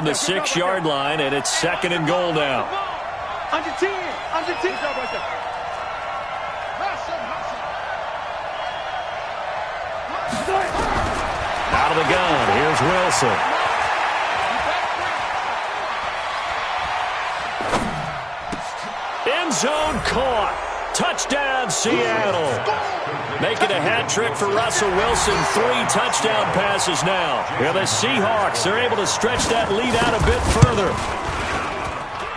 the 6-yard line, and it's 2nd and goal now. Under 10. Under 10. Out of the gun, here's Wilson. End zone caught. Touchdown, Seattle. Making a hat trick for Russell Wilson. 3 touchdown passes now. Yeah, the Seahawks are able to stretch that lead out a bit further.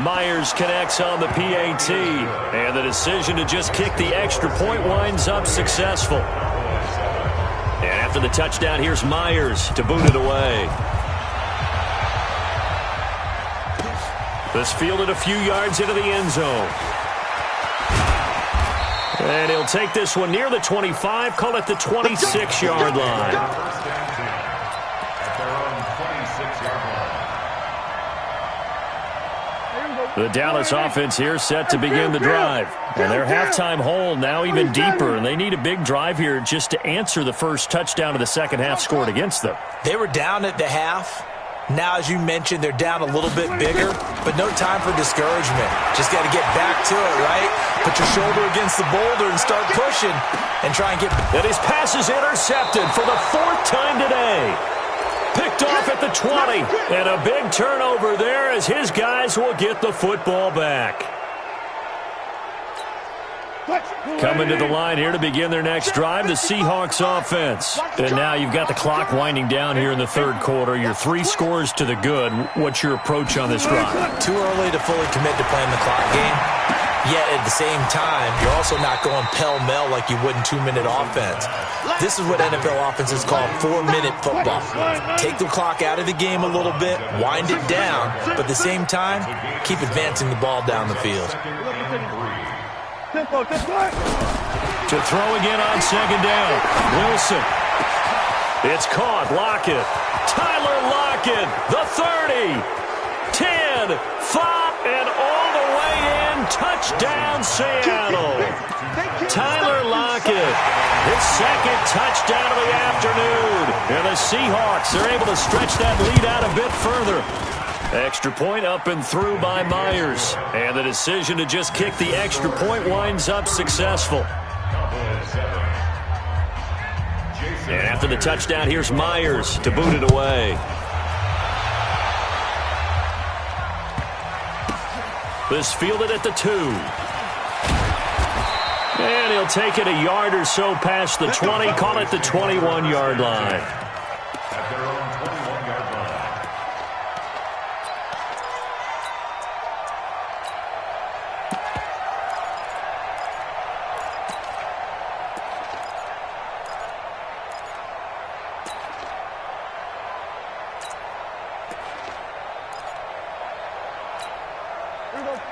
Myers connects on the PAT, and the decision to just kick the extra point winds up successful. And after the touchdown, here's Myers to boot it away. This fielded a few yards into the end zone. And he'll take this one near the 25, call it the 26-yard line. The Dallas offense here set to begin the drive. And their halftime hole now even deeper, and they need a big drive here just to answer the first touchdown of the second half scored against them. They were down at the half. Now, as you mentioned, they're down a little bit bigger, but no time for discouragement. Just got to get back to it, right? Put your shoulder against the boulder and start pushing and try and get... And his pass is intercepted for the 4th time today. Picked off at the 20, and a big turnover there as his guys will get the football back. Coming to the line here to begin their next drive, the Seahawks offense. And now you've got the clock winding down here in the 3rd quarter. You're 3 scores to the good. What's your approach on this drive? Too early to fully commit to playing the clock game. Yet at the same time, you're also not going pell-mell like you would in 2-minute offense. This is what NFL offenses call 4-minute football. Take the clock out of the game a little bit, wind it down, but at the same time, keep advancing the ball down the field. To throw again on 2nd down. Wilson. It's caught. Lockett. Tyler Lockett. The 30. 10. 5. And all the way in. Touchdown, Seattle. Tyler Lockett. His 2nd touchdown of the afternoon. And the Seahawks are able to stretch that lead out a bit further. Extra point up and through by Myers. And the decision to just kick the extra point winds up successful. And after the touchdown, here's Myers to boot it away. This fielded at the 2. And he'll take it a yard or so past the 20, call it the 21-yard line.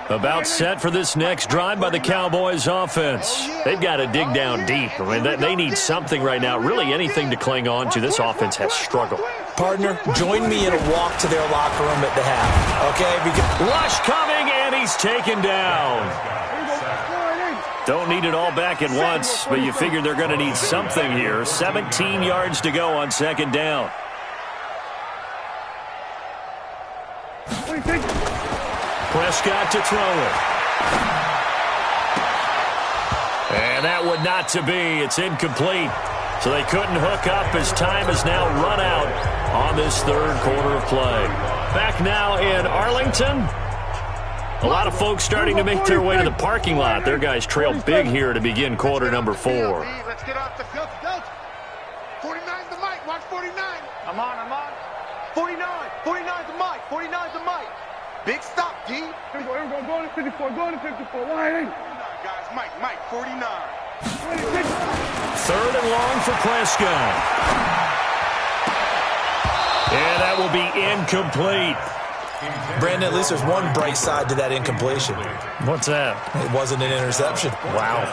About set for this next drive by the Cowboys offense. They've got to dig down deep. I mean, they need something right now, really anything to cling on to. This offense has struggled. Partner, join me in a walk to their locker room at the half, okay? Rush coming, and he's taken down. Don't need it all back at once, but you figure they're going to need something here. 17 yards to go on 2nd down. Prescott to throw it. And that would not to be. It's incomplete. So they couldn't hook up as time has now run out on this 3rd quarter of play. Back now in Arlington. A lot of folks starting to make their way to the parking lot. Their guys trail big here to begin quarter number 4. Let's get off the field. 49's the mic. Watch 49. I'm on. 49. 49's the mic. 49's the mic. Big stop, D. Here we go. Go to 54. Go to 54. Wide in. Guys, Mike. 49. 3rd and long for Prescott. And that will be incomplete. Brandon, at least there's one bright side to that incompletion. What's that? It wasn't an interception. Wow.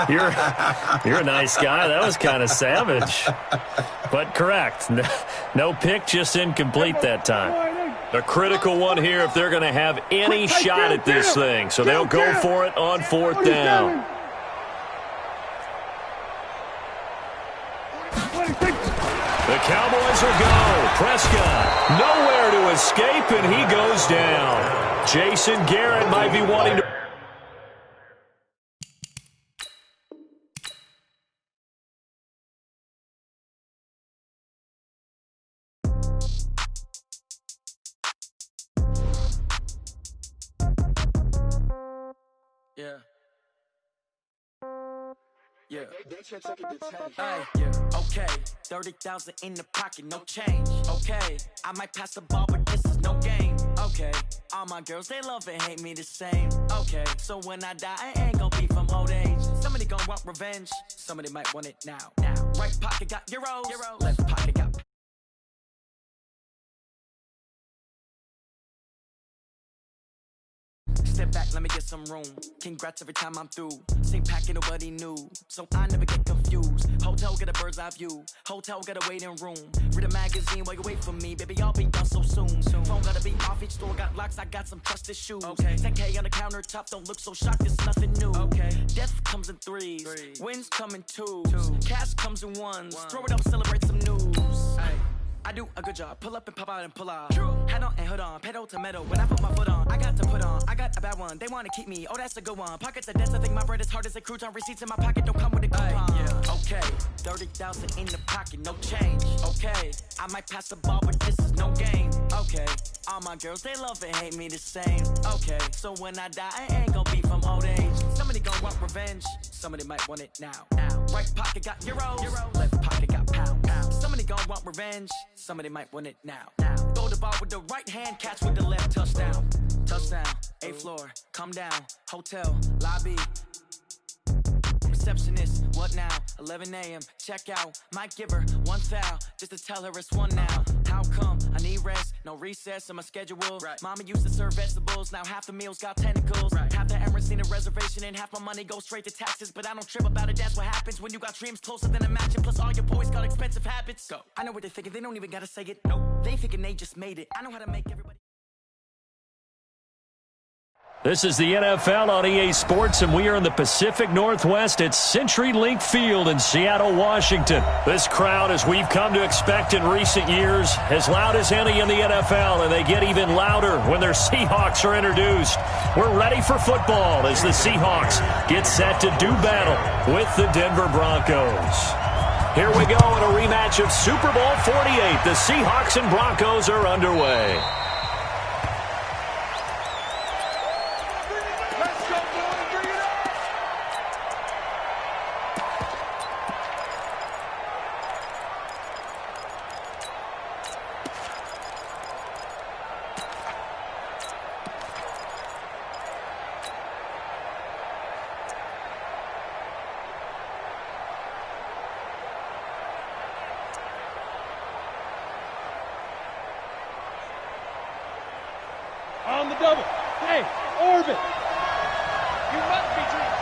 You're a nice guy. That was kind of savage. But correct. No pick, just incomplete that time. A critical one here if they're going to have any shot at this thing. So they'll go for it on 4th down. The Cowboys will go. Prescott nowhere to escape, and he goes down. Jason Garrett might be wanting to... Yeah. Okay. 30,000 in the pocket, no change. Okay. I might pass the ball, but this is no game. Okay. All my girls, they love and hate me the same. Okay. So when I die, I ain't gonna be from old age. Somebody gonna want revenge. Somebody might want it now. Right pocket got euros. Left pocket got... Step back, let me get some room. Congrats every time I'm through. Same packet, nobody knew, so I never get confused. Hotel got a bird's eye view. Hotel got a waiting room. Read a magazine while you wait for me. Baby, I'll be done so soon. Phone gotta be off, each store got locks. I got some trusted shoes. 10K on the countertop, don't look so shocked, it's nothing new. Death comes in threes. Wins come in twos. Cash comes in ones. Throw it up, celebrate some news. I do a good job. Pull up and pop out and pull out. Head on and hood on. Pedal to metal. When I put my foot on, I got to put on. I got a bad one. They want to keep me. Oh, that's a good one. Pockets are dense. I think my bread is hard as a crouton. Receipts in my pocket don't come with a coupon. Okay. 30,000 in the pocket. No change. Okay. I might pass the ball, but this is no game. Okay. All my girls, they love and hate me the same. Okay. So when I die, I ain't gonna be from old age. Somebody gonna want revenge. Somebody might want it now. Right pocket got euros. Left pocket got pounds. Somebody gonna want revenge. Somebody might want it now. Throw the ball with the right hand, catch with the left. Touchdown. Touchdown. 8th floor. Come down. Hotel. Lobby. Receptionist. What now? 11 a.m. Check out. Might give her one foul just to tell her it's one now. How come? I need rest. No recess in my schedule. Mama used to serve vegetables. Now half the meals got tentacles. Half the errands need a reservation and half my money goes straight to taxes. But I don't trip about it. That's what happens when you got dreams closer than a match. And plus all your boys got expensive habits. Go. I know what they're thinking. They don't even gotta say it. No. They thinking they just made it. I know how to make everybody... This is the NFL on EA Sports, and we are in the Pacific Northwest at CenturyLink Field in Seattle, Washington. This crowd, as we've come to expect in recent years, as loud as any in the NFL, and they get even louder when their Seahawks are introduced. We're ready for football as the Seahawks get set to do battle with the Denver Broncos. Here we go in a rematch of Super Bowl 48. The Seahawks and Broncos are underway. On the double. Hey, orbit. You must be dreaming.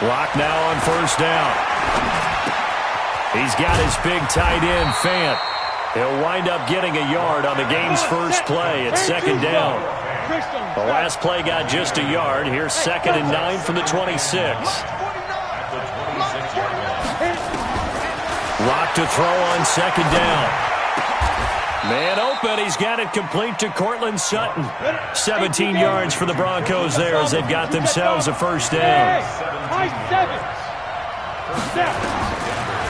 Block now on first down. He's got his big tight end, Fant. He'll wind up getting a yard on the game's first play at second down. The last play got just a yard. Here's 2nd and 9 from the 26. Lock to throw on second down. Man open, he's got it complete to Cortland Sutton. 17 yards for the Broncos there as they've got themselves a first down.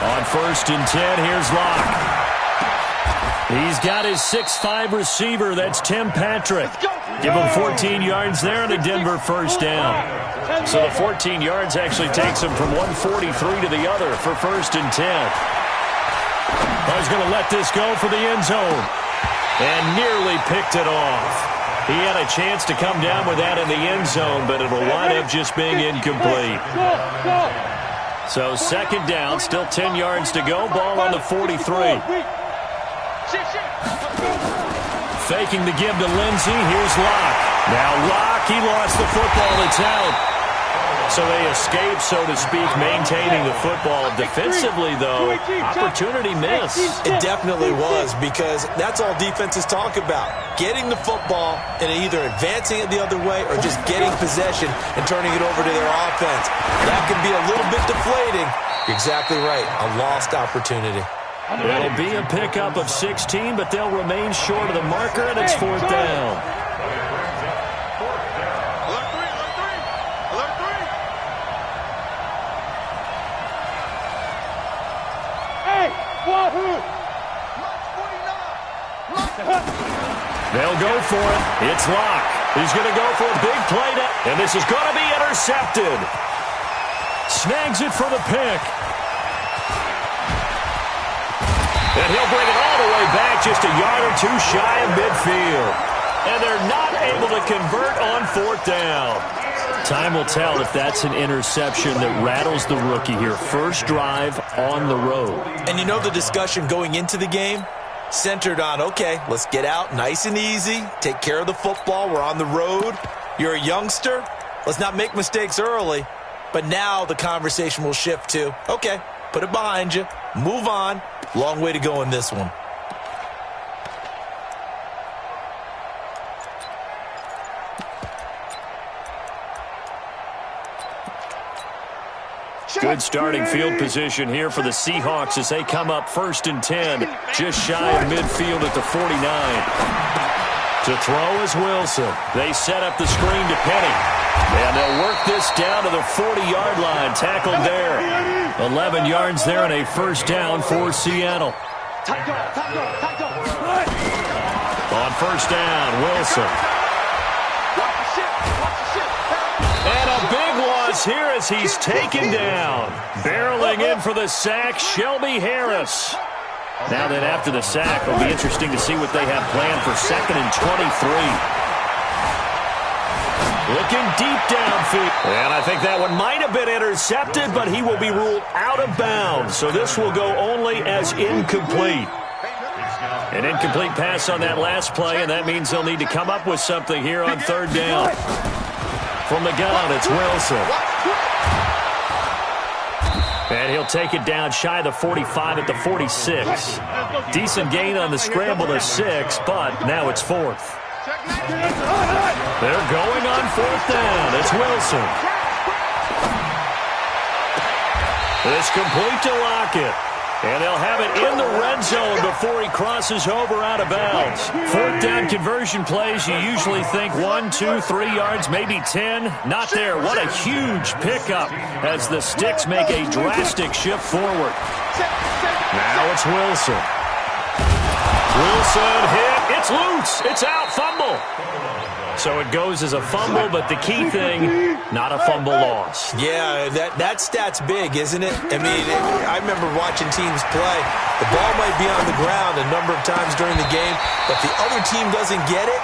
On 1st and 10, here's Locke. He's got his 6'5 receiver, that's Tim Patrick. Give him 14 yards there and a Denver first down. So the 14 yards actually takes him from 143 to the other for 1st and 10. He's going to let this go for the end zone. And nearly picked it off. He had a chance to come down with that in the end zone, but it'll wind up just being incomplete. So 2nd down, still 10 yards to go. Ball on the 43. Faking the give to Lindsey. Here's Locke. Now Locke, he lost the football. It's out. So they escape, so to speak, maintaining the football. Defensively, though, opportunity missed. It definitely was, because that's all defenses talk about. Getting the football and either advancing it the other way or just getting possession and turning it over to their offense. That can be a little bit deflating. You're exactly right. A lost opportunity. It'll be a pickup of 16, but they'll remain short of the marker, and it's fourth down. They'll go for it. It's Locke. He's going to go for a big play, and this is going to be intercepted. Snags it for the pick. And he'll bring it all the way back just a yard or two shy of midfield. And they're not able to convert on fourth down. Time will tell if that's an interception that rattles the rookie here. First drive on the road. And you know the discussion going into the game? Centered on, okay, let's get out nice and easy, take care of the football, we're on the road, you're a youngster, let's not make mistakes early. But now the conversation will shift to, okay, put it behind you, move on, long way to go in this one. Good starting field position here for the Seahawks as they come up 1st and 10, just shy of midfield at the 49. To throw is Wilson. They set up the screen to Penny. And they'll work this down to the 40-yard line, tackled there. 11 yards there and a first down for Seattle. On first down, Wilson. And a big loss here as he's taken down. Barreling in for the sack, Shelby Harris. Now then, after the sack, it'll be interesting to see what they have planned for 2nd and 23. Looking deep downfield. And I think that one might have been intercepted, but he will be ruled out of bounds. So this will go only as incomplete. An incomplete pass on that last play, and that means they'll need to come up with something here on 3rd down. From the gun, it's Wilson. And he'll take it down shy of the 45 at the 46. Decent gain on the scramble to 6, but now it's 4th. They're going on 4th down. It's Wilson. It's complete to Lockett. And they'll have it in the red zone before he crosses over out of bounds. 4th down conversion plays, you usually think 1, 2, 3 yards, maybe 10. Not there. What a huge pickup as the Sticks make a drastic shift forward. Now it's Wilson. Wilson hit. It's loose. It's out. Fumble. So it goes as a fumble, but the key thing, not a fumble loss. Yeah, that stat's big, isn't it? I mean, I remember watching teams play. The ball might be on the ground a number of times during the game, but the other team doesn't get it.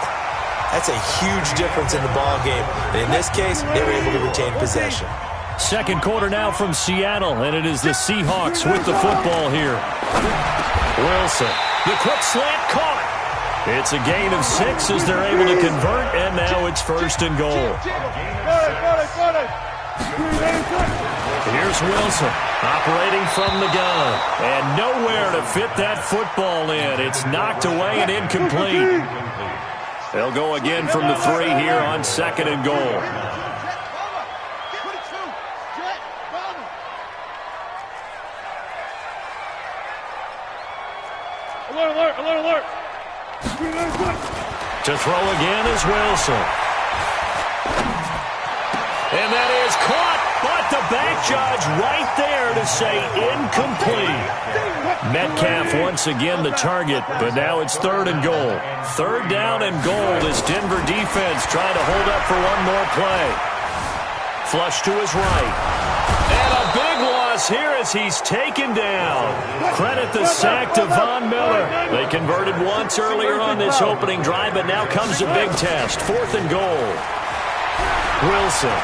That's a huge difference in the ball game. And in this case, they were able to retain possession. Second quarter now from Seattle, and it is the Seahawks with the football here. Wilson, the quick slant caught. It's a gain of 6 as they're able to convert, and now it's 1st and goal. Here's Wilson operating from the gun, and nowhere to fit that football in. It's knocked away and incomplete. They'll go again from the 3 here on 2nd and goal. Alert, alert, alert, alert. To throw again is Wilson. And that is caught, but the back judge right there to say incomplete. Metcalf once again the target, but now it's 3rd and goal. 3rd down and goal as Denver defense trying to hold up for one more play. Flush to his right. And a big loss here as he's taken down. Credit the sack to Von Miller. They converted once earlier on this opening drive, but now comes a big test. 4th and goal. Wilson.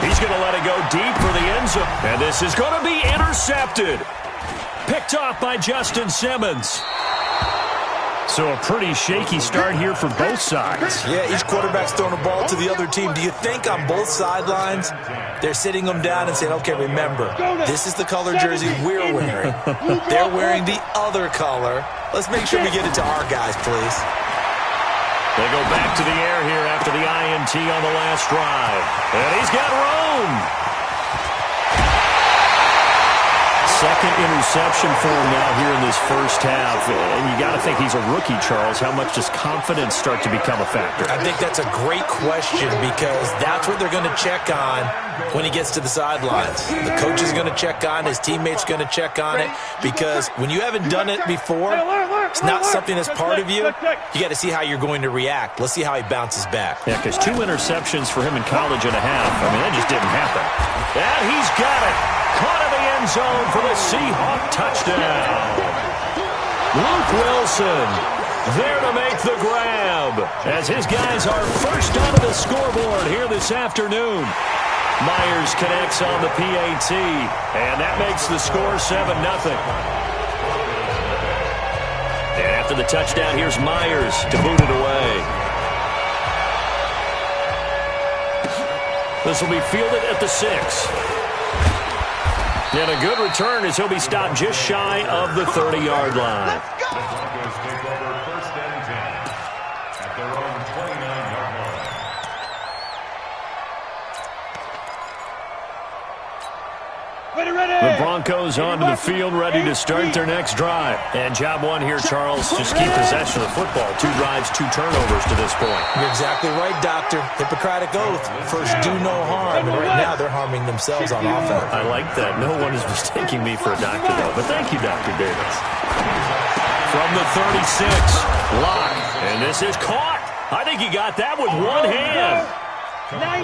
He's going to let it go deep for the end zone. And this is going to be intercepted. Picked off by Justin Simmons. So a pretty shaky start here for both sides. Yeah, each quarterback's throwing a ball to the other team. Do you think on both sidelines they're sitting them down and saying, okay, remember, this is the color jersey we're wearing. They're wearing the other color. Let's make sure we get it to our guys, please. They go back to the air here after the INT on the last drive. And he's got room. second interception for him now here in this first half. And you got to think he's a rookie, Charles. How much does confidence start to become a factor? I think that's a great question because that's what they're going to check on when he gets to the sidelines. The coach is going to check on, his teammates going to check on it, because when you haven't done it before, it's not something that's part of you. You got to see how you're going to react. Let's see how he bounces back. Yeah, because 2 interceptions for him in college and a half. I mean, that just didn't happen. And he's got it. Caught in the end zone for the Seahawk touchdown. Luke Wilson there to make the grab as his guys are first onto the scoreboard here this afternoon. Myers connects on the PAT, and that makes the score 7-0. And after the touchdown, here's Myers to boot it away. This will be fielded at the 6. And a good return as he'll be stopped just shy of the 30-yard line. Broncos take over first and 10 at their own 29-yard line. The Broncos onto the field, ready to start their next drive. And job one here, Charles, just keep possession of the football. 2 drives, 2 turnovers to this point. You're exactly right, Doctor. Hippocratic oath. First, do no harm. And right now, they're harming themselves on offense. I like that. No one is mistaking me for a doctor, though. But thank you, Dr. Davis. From the 36, Locke. And this is caught. I think he got that with one hand.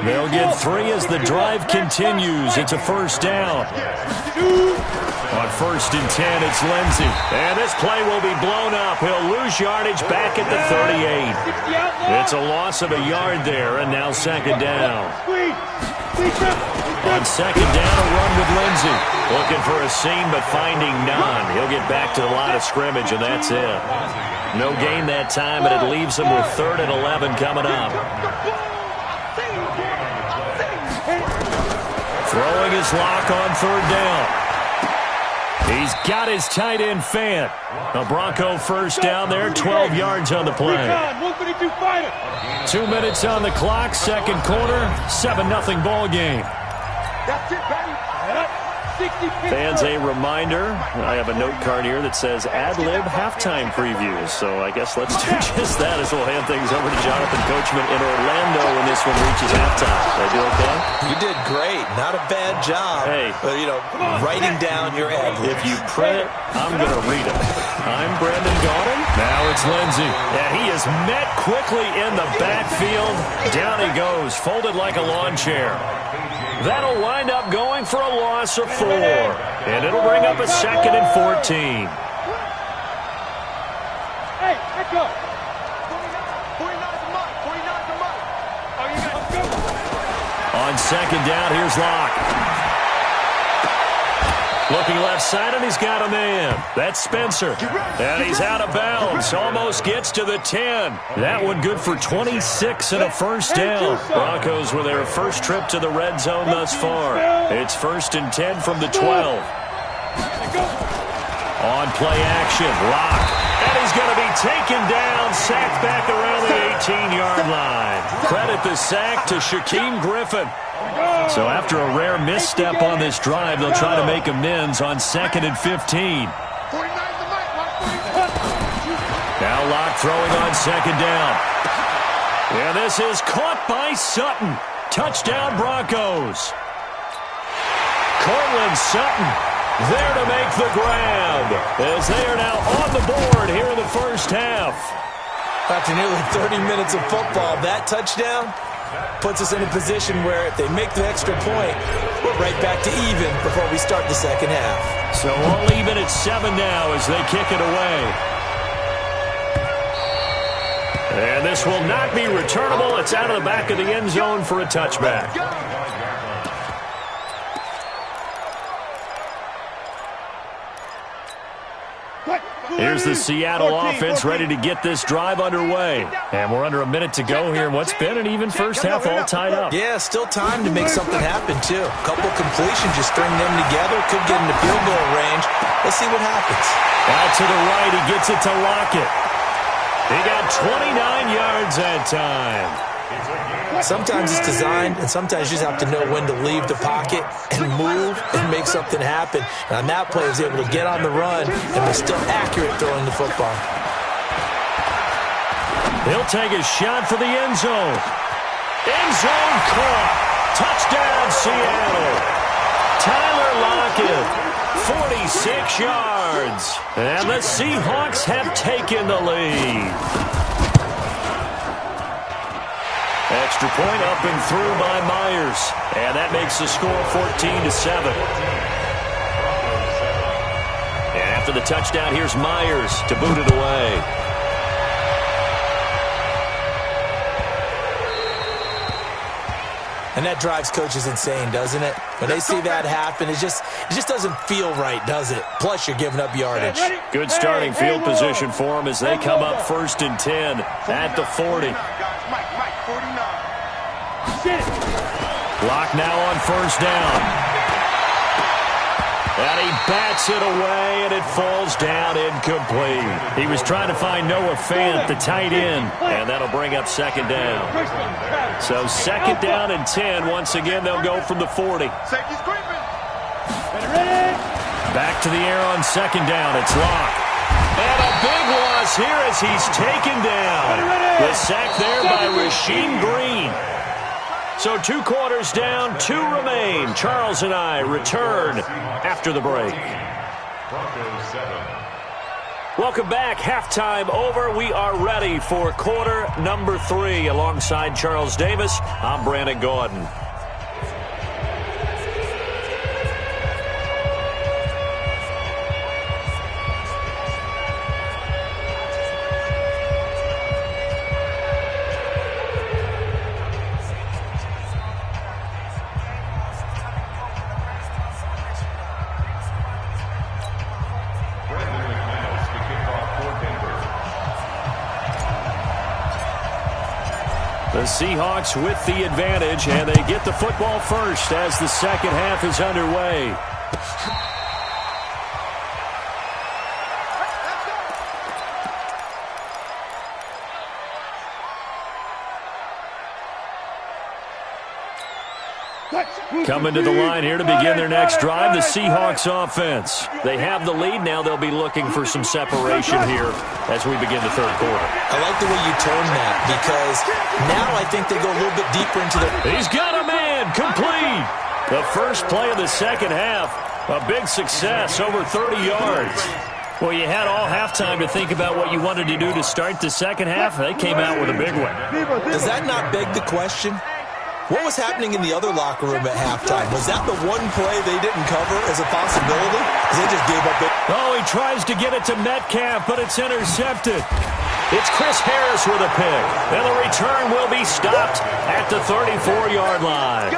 They'll get 3 as the drive continues. It's a first down. On first and 10, it's Lindsey. And this play will be blown up. He'll lose yardage back at the 38. It's a loss of a yard there, and now second down. On second down, a run with Lindsey. Looking for a seam, but finding none. He'll get back to the line of scrimmage, and that's it. No gain that time, but it leaves him with 3rd and 11 coming up. Throwing his lock on 3rd down. He's got his tight end Fant. A Bronco first down there, 12 yards on the play. 2 minutes on the clock, second quarter, 7-0 ball game. That's it, baby. Fans, a reminder, I have a note card here that says ad-lib halftime previews. So I guess let's do just that as we'll hand things over to Jonathan Coachman in Orlando when this one reaches halftime. Did I do okay? You did great. Not a bad job. Hey. But, writing down your ad-libs. If you print it, I'm going to read it. I'm Brandon Gaudin. Now it's Lindsey. And he is met quickly in the backfield. Down he goes, folded like a lawn chair. That'll wind up going for a loss of 4. And it'll bring up a 2nd and 14. Hey, let's go. 49's a mark. 49's a mark. Oh, you got to go. On second down, here's Locke. Looking left side, and he's got a man. That's Spencer. And he's out of bounds. Almost gets to the 10. That one good for 26 and a first down. Broncos with their first trip to the red zone thus far. It's 1st and 10 from the 12. On play action, Locke. And he's going to be taken down, sacked back around the 18-yard line. Credit the sack to Shaquem Griffin. So after a rare misstep on this drive, they'll try to make amends on 2nd and 15. 49's the mic. Now Locke throwing on second down. And this is caught by Sutton. Touchdown Broncos. Cortland Sutton there to make the grab as they are now on the board here in the first half. After nearly 30 minutes of football, that touchdown puts us in a position where if they make the extra point, we're right back to even before we start the second half. So all even at 7 now as they kick it away. And this will not be returnable. It's out of the back of the end zone for a touchback. Here's the Seattle offense ready to get this drive underway. And we're under a minute to go here in what's been an even first half all tied up. Yeah, still time to make something happen, too. A couple completions, just string them together. Could get into field goal range. Let's see what happens. Out to the right, he gets it to Lockett. He got 29 yards that time. Sometimes it's designed, and sometimes you just have to know when to leave the pocket and move and make something happen. And on that play, he was able to get on the run and was still accurate throwing the football. He'll take a shot for the end zone. End zone caught. Touchdown, Seattle. Tyler Lockett, 46 yards. And the Seahawks have taken the lead. Extra point up and through by Myers. And that makes the score 14-7. And after the touchdown, here's Myers to boot it away. And that drives coaches insane, doesn't it? When they see that happen, it just doesn't feel right, does it? Plus, you're giving up yardage. Good starting field position for them as they come up 1st and 10 at the 40. Mike, 49. Clock now on 1st down. And he bats it away, and it falls down incomplete. He was trying to find Noah Fant, the tight end, and that'll bring up 2nd down. So 2nd down and 10. Once again, they'll go from the 40. Safety's creeping. Back to the air on 2nd down. It's Locke. And a big loss here as he's taken down. The sack there by Rasheem Green. So 2 quarters down, 2 remain. Charles and I return after the break. Welcome back. Halftime over. We are ready for quarter number 3. Alongside Charles Davis, I'm Brandon Gordon. The Seahawks with the advantage, and they get the football first as the second half is underway. Coming to the line here to begin their next drive, the Seahawks offense. They have the lead. Now they'll be looking for some separation here as we begin the 3rd quarter. I like the way you turn that because now I think they go a little bit deeper into the... He's got a man, complete. The first play of the second half, a big success, over 30 yards. Well, you had all halftime to think about what you wanted to do to start the second half. They came out with a big one. Does that not beg the question? What was happening in the other locker room at halftime? Was that the one play they didn't cover as a possibility? Because they just gave up it. Oh, he tries to get it to Metcalf, but it's intercepted. It's Chris Harris with a pick. And the return will be stopped at the 34-yard line.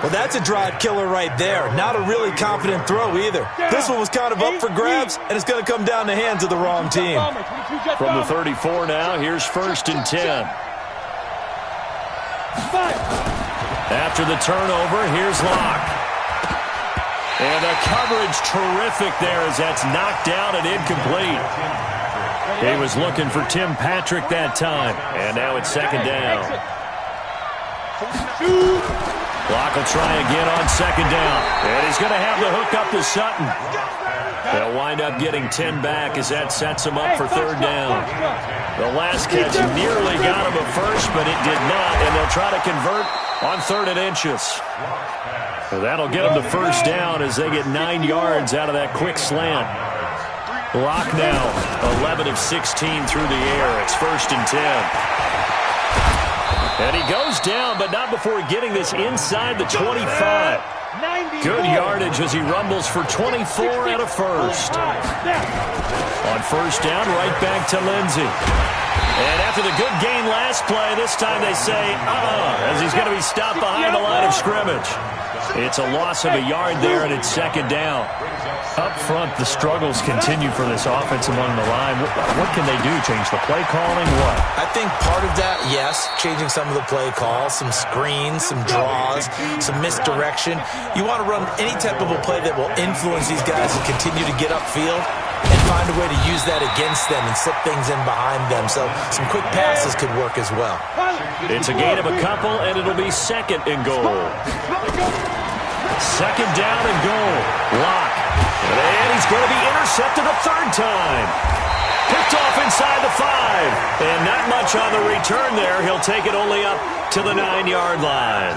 Well, that's a drive killer right there. Not a really confident throw either. This one was kind of up for grabs, and it's going to come down the hands of the wrong team. From the 34 now, here's 1st and 10. After the turnover, here's Locke. And the coverage terrific there as that's knocked down and incomplete. He was looking for Tim Patrick that time. And now it's 2nd down. Locke will try again on 2nd down. And he's going to have the hook up to Sutton. They'll wind up getting 10 back as that sets him up for 3rd down. The last catch nearly got him a first, but it did not, and they'll try to convert on 3rd and inches. So that'll get them the 1st down as they get 9 yards out of that quick slant. Locke now 11 of 16 through the air. It's 1st and 10. And he goes down, but not before getting this inside the 25. Good yardage as he rumbles for 24 and a first. On 1st down, right back to Lindsey. And after the good gain last play, this time they say, as he's going to be stopped behind the line of scrimmage. It's a loss of a yard there, and it's 2nd down. Up front, the struggles continue for this offense among the line. What can they do? Change the play calling? What? I think part of that, yes, changing some of the play calls, some screens, some draws, some misdirection. You want to run any type of a play that will influence these guys and continue to get upfield. And find a way to use that against them and slip things in behind them. So some quick passes could work as well. It's a gain of a couple, and it'll be second and goal. Second down and goal. Lock. And he's going to be intercepted a third time. Picked off inside the 5. And not much on the return there. He'll take it only up to the 9-yard line.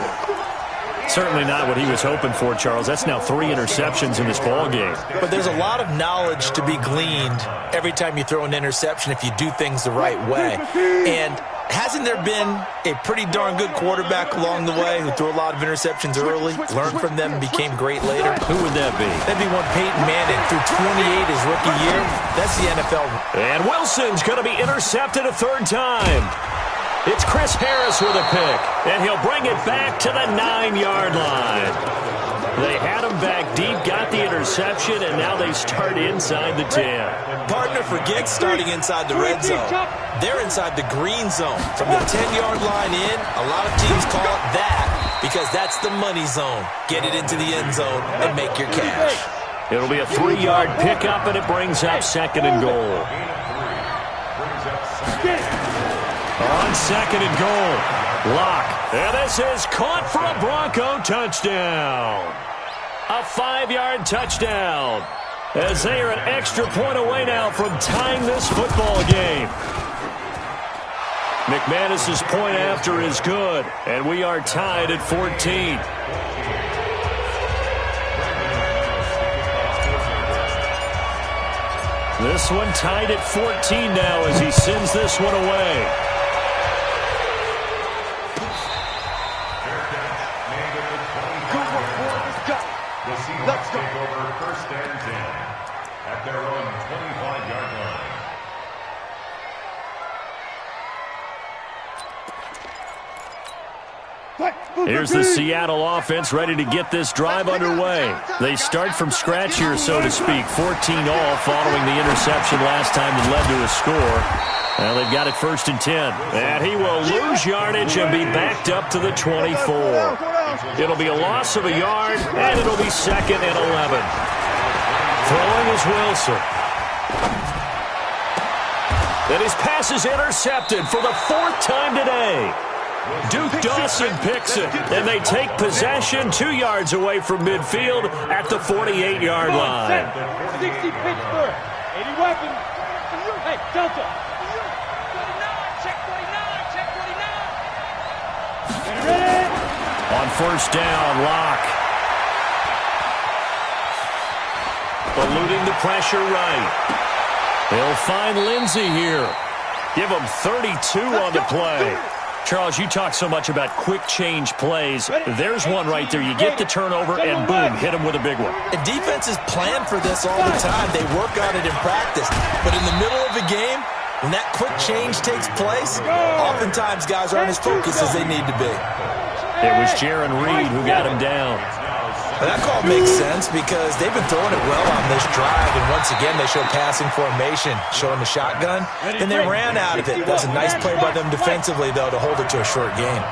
Certainly not what he was hoping for, Charles. That's now 3 interceptions in this ball game. But there's a lot of knowledge to be gleaned every time you throw an interception if you do things the right way. And hasn't there been a pretty darn good quarterback along the way who threw a lot of interceptions early, learned from them, and became great later? Who would that be? That'd be one Peyton Manning. Threw 28 his rookie year. That's the NFL. And Wilson's going to be intercepted a third time. It's Chris Harris with a pick, and he'll bring it back to the 9-yard line. They had him back deep, got the interception, and now they start inside the 10. Partner, forget starting inside the red zone. They're inside the green zone. From the 10-yard line in, a lot of teams call it that because that's the money zone. Get it into the end zone and make your cash. It'll be a 3-yard pickup, and it brings up second and goal. On second and goal, Lock. And this is caught for a Bronco touchdown. A 5-yard touchdown. As they are an extra point away now from tying this football game. McManus's point after is good, and we are tied at 14. This one tied at 14 now as he sends this one away. Let's take over first and 10 at their own 25-yard line. Here's the Seattle offense ready to get this drive underway. They start from scratch here, so to speak. 14-all following the interception last time that led to a score. Well, they've got it first and 10. And he will lose yardage and be backed up to the 24. It'll be a loss of a yard, and it'll be second and 11. Throwing is Wilson. And his pass is intercepted for the 4th time today. Duke Dawson picks it, and they take possession 2 yards away from midfield at the 48-yard line. 60 Pittsburgh, 80 weapons. Hey, Delta. 49, check 49, check 49. Get ready. On first down, Lock. Eluding the pressure right. They'll find Lindsey here. Give him 32 on the play. Charles, you talk so much about quick change plays. There's one right there. You get the turnover, and boom, hit him with a big one. And defenses plan for this all the time. They work on it in practice. But in the middle of a game, when that quick change takes place, oftentimes guys aren't as focused as they need to be. It was Jaron Reed who got him down. Well, that call makes sense because they've been throwing it well on this drive, and once again they show passing formation, showing the shotgun. Then they ran out of it. That's a nice play by them defensively, though, to hold it to a short game.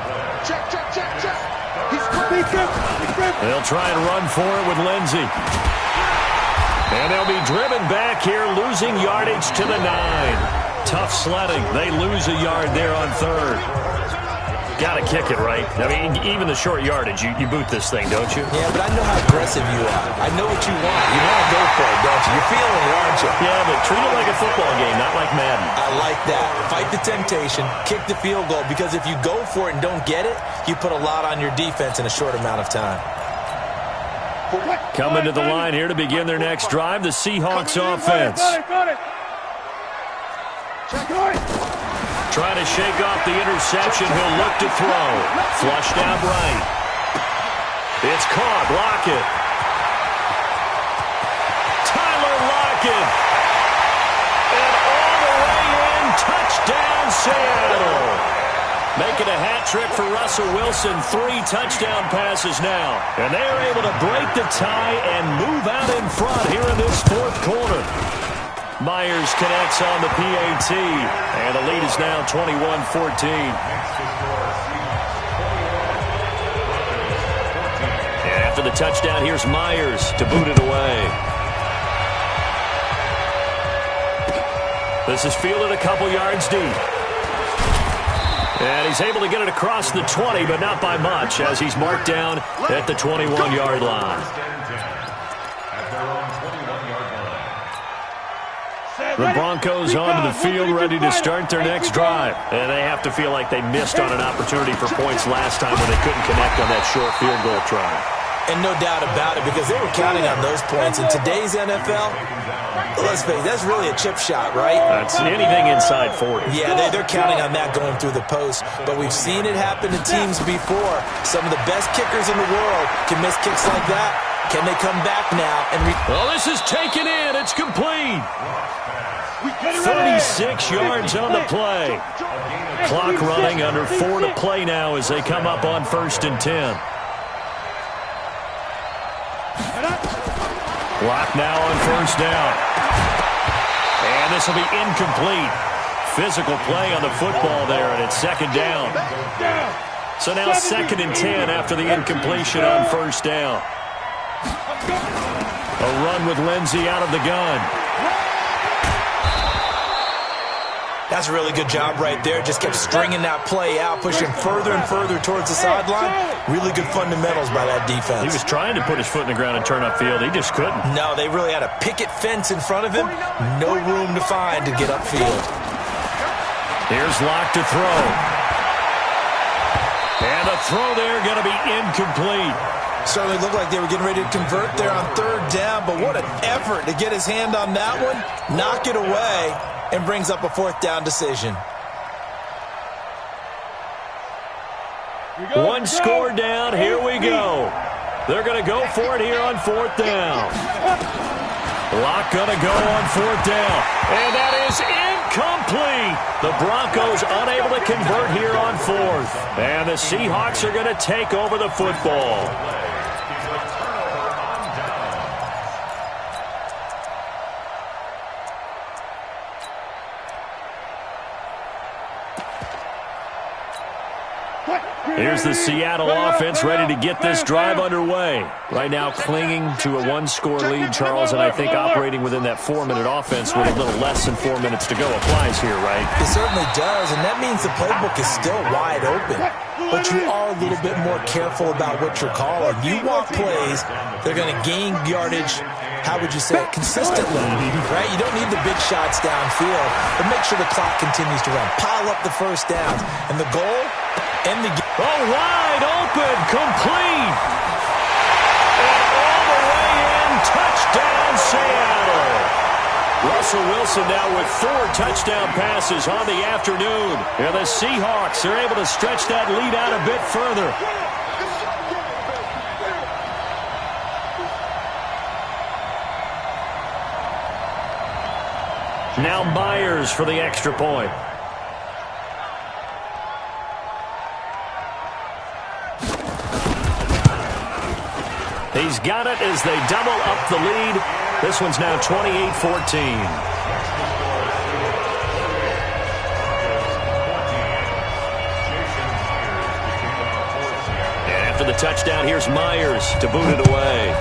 Check. They'll try and run for it with Lindsey. And they'll be driven back here, losing yardage to the 9. Tough sledding. They lose a yard there on third. Got to kick it, right? I mean, even the short yardage, you boot this thing, don't you? Yeah, but I know how aggressive you are. I know what you want. You want to go for it, don't you? You're feeling it, aren't you? Yeah, but treat it like a football game, not like Madden. I like that. Fight the temptation, kick the field goal, because if you go for it and don't get it, you put a lot on your defense in a short amount of time. Coming to the line here to begin their next drive, the Seahawks offense. Trying to shake off the interception. He'll look to throw. Flushed out right. It's caught. Lockett. Tyler Lockett. And all the way in. Touchdown, Seattle. Making a hat trick for Russell Wilson. 3 touchdown passes now. And they are able to break the tie and move out in front here in this 4th quarter. Myers connects on the PAT, and the lead is now 21-14. After the touchdown, here's Myers to boot it away. This is fielded a couple yards deep. And he's able to get it across the 20, but not by much, as he's marked down at the 21-yard line. The Broncos onto the field, ready to start their next drive. And they have to feel like they missed on an opportunity for points last time when they couldn't connect on that short field goal try. And no doubt about it, because they were counting on those points. In today's NFL, let's face it, that's really a chip shot, right? That's anything inside 40. Yeah, they're counting on that going through the post. But we've seen it happen to teams before. Some of the best kickers in the world can miss kicks like that. Can they come back now? Well, this is taken in. It's complete. 36 yards on the play. Clock running, under 4 to play now as they come up on 1st and 10. Clock now on 1st down. And this will be incomplete. Physical play on the football there, and it's 2nd down. So now 2nd and 10 after the incompletion on 1st down. A run with Lindsey out of the gun. That's a really good job right there. Just kept stringing that play out, pushing further and further towards the sideline. Really good fundamentals by that defense. He was trying to put his foot in the ground and turn upfield. He just couldn't. No, they really had a picket fence in front of him. No room to find to get upfield. Here's Locke to throw. And the throw there going to be incomplete. Certainly looked like they were getting ready to convert there on 3rd down, but what an effort to get his hand on that one, knock it away, and brings up a 4th down decision. One score down. Here we go. They're going to go for it here on 4th down. Locke going to go on 4th down. And that is incomplete. The Broncos unable to convert here on 4th. And the Seahawks are going to take over the football. Here's the Seattle offense ready to get this drive underway. Right now clinging to a 1-score lead, Charles, and I think operating within that 4-minute offense with a little less than 4 minutes to go applies here, right? It certainly does, and that means the playbook is still wide open. But you are a little bit more careful about what you're calling. You want plays, they're going to gain yardage, how would you say it, consistently, right? You don't need the big shots downfield, but make sure the clock continues to run. Pile up the 1st downs, and the goal... Oh, wide open, complete. And all the way in, touchdown, Seattle. Russell Wilson now with 4 touchdown passes on the afternoon. And the Seahawks are able to stretch that lead out a bit further. Now Myers for the extra point. He's got it as they double up the lead. This one's now 28-14. And after the touchdown, here's Myers to boot it away.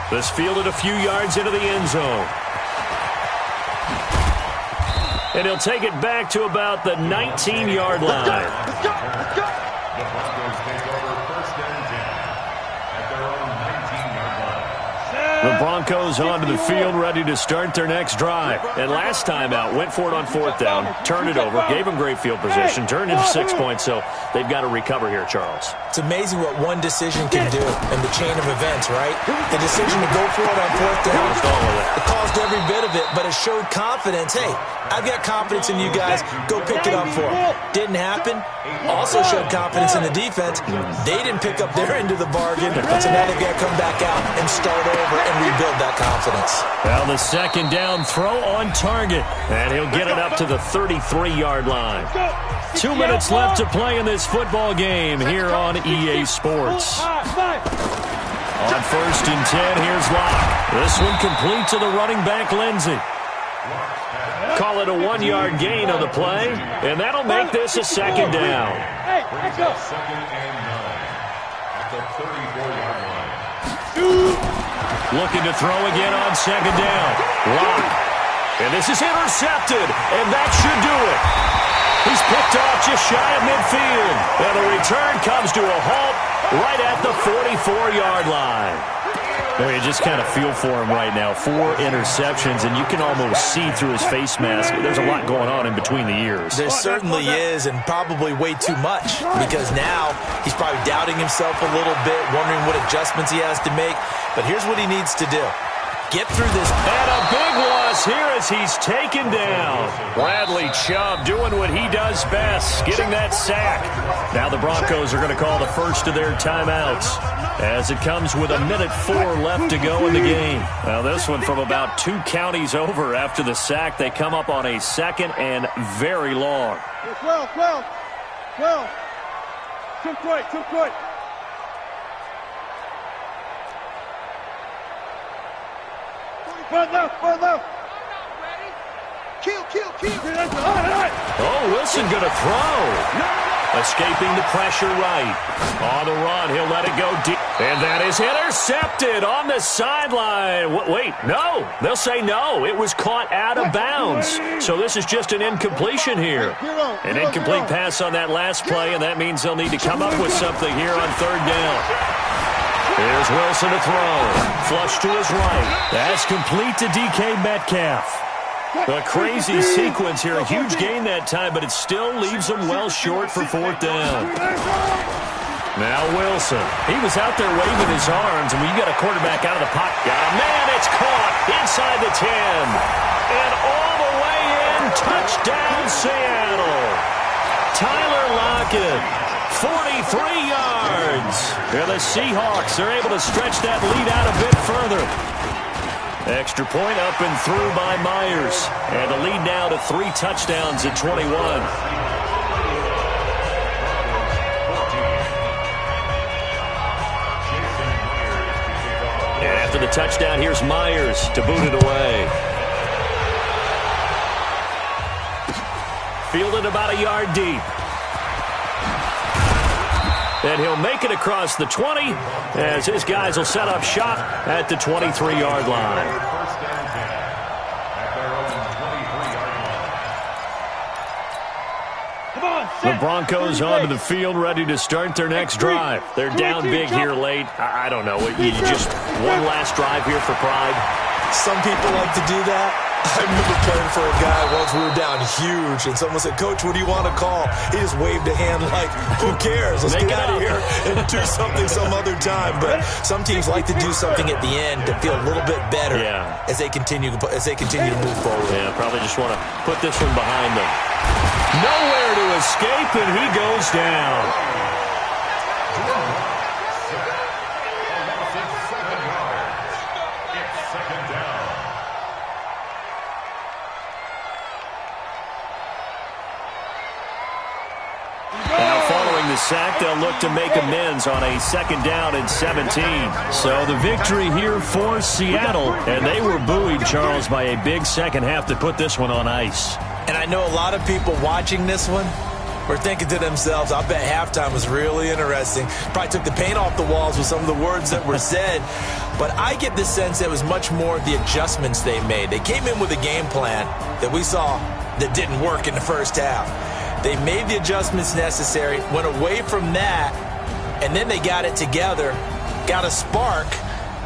This fielded a few yards into the end zone. And he'll take it back to about the 19-yard line. The Broncos take over 1st and 10 at their own 19-yard line. The Broncos onto the field, ready to start their next drive. And last time out, went for it on 4th down, turned it over, gave them great field position, turned into 6 points, so they've got to recover here, Charles. It's amazing what one decision can do in the chain of events, right? The decision to go for it on 4th down, it caused every bit of it, but it showed confidence. Hey, I've got confidence in you guys. Go pick it up for them. Didn't happen. Also showed confidence in the defense. They didn't pick up their end of the bargain, so now they've got to come back out and start over and rebuild that confidence. Well, the 2nd down throw on target, and he'll get it up to the 33-yard line. 2 minutes left to play in this football game here on EA Sports. On 1st and 10, here's Locke. This one complete to the running back, Lindsey. Call it a 1-yard gain on the play, and that'll make this a 2nd down. Brings up 2nd and 9 at the 34-yard line. Looking to throw again on second down. Lock. And this is intercepted, and that should do it. He's picked off just shy of midfield. And the return comes to a halt right at the 44-yard line. Well, you just kind of feel for him right now. 4 interceptions, and you can almost see through his face mask. There's a lot going on in between the ears. There certainly is, and probably way too much, because now he's probably doubting himself a little bit, wondering what adjustments he has to make. But here's what he needs to do. Get through this. And a big loss here as he's taken down. Bradley Chubb doing what he does best, getting that sack. Now the Broncos are going to call the first of their timeouts as it comes with 1:04 left to go in the game. Now this one from about 2 counties over after the sack. They come up on a second and very long. 12. Too quick. Front left. Kill. Oh, Wilson going to throw. Escaping the pressure right. On the run, he'll let it go deep. And that is intercepted on the sideline. Wait, no. They'll say no. It was caught out of bounds. So this is just an incompletion here. An incomplete pass on that last play, and that means they'll need to come up with something here on third down. Here's Wilson to throw. Flush to his right. That's complete to DK Metcalf. A crazy sequence here. A huge gain that time, but it still leaves him well short for 4th down. Now Wilson. He was out there waving his arms, and when you got a quarterback out of the pocket, got a man, it's caught inside the 10. And all the way in, touchdown Seattle. Tyler Lockett, 43 yards. And the Seahawks are able to stretch that lead out a bit further. Extra point up and through by Myers. And the lead now to 3 touchdowns at 21. And after the touchdown, here's Myers to boot it away. Fielded about a yard deep. And he'll make it across the 20 as his guys will set up shop at the 23-yard line. The Broncos onto the field ready to start their next drive. They're down big here late. I don't know. You just one last drive here for pride. Some people like to do that. I remember playing for a guy once. We were down huge, and someone said, "Coach, what do you want to call?" He just waved a hand like, "Who cares? Let's get out of here and do something some other time." But some teams like to do something at the end to feel a little bit better as they continue to move forward. Yeah, probably just want to put this one behind them. Nowhere to escape, and he goes down. The sack, they'll look to make amends on a 2nd down and 17. So the victory here for Seattle, and they were buoyed, Charles, by a big second half to put this one on ice. And I know a lot of people watching this one were thinking to themselves, I bet halftime was really interesting. Probably took the paint off the walls with some of the words that were said. But I get the sense that it was much more the adjustments they made. They came in with a game plan that we saw that didn't work in the first half. They made the adjustments necessary, went away from that, and then they got it together, got a spark,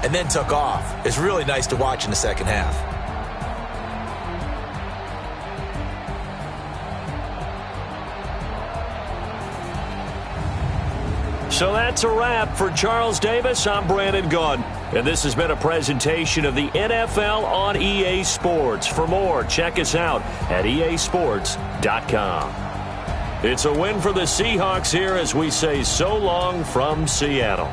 and then took off. It's really nice to watch in the second half. So that's a wrap for Charles Davis. I'm Brandon Gaudin, and this has been a presentation of the NFL on EA Sports. For more, check us out at easports.com. It's a win for the Seahawks here as we say so long from Seattle.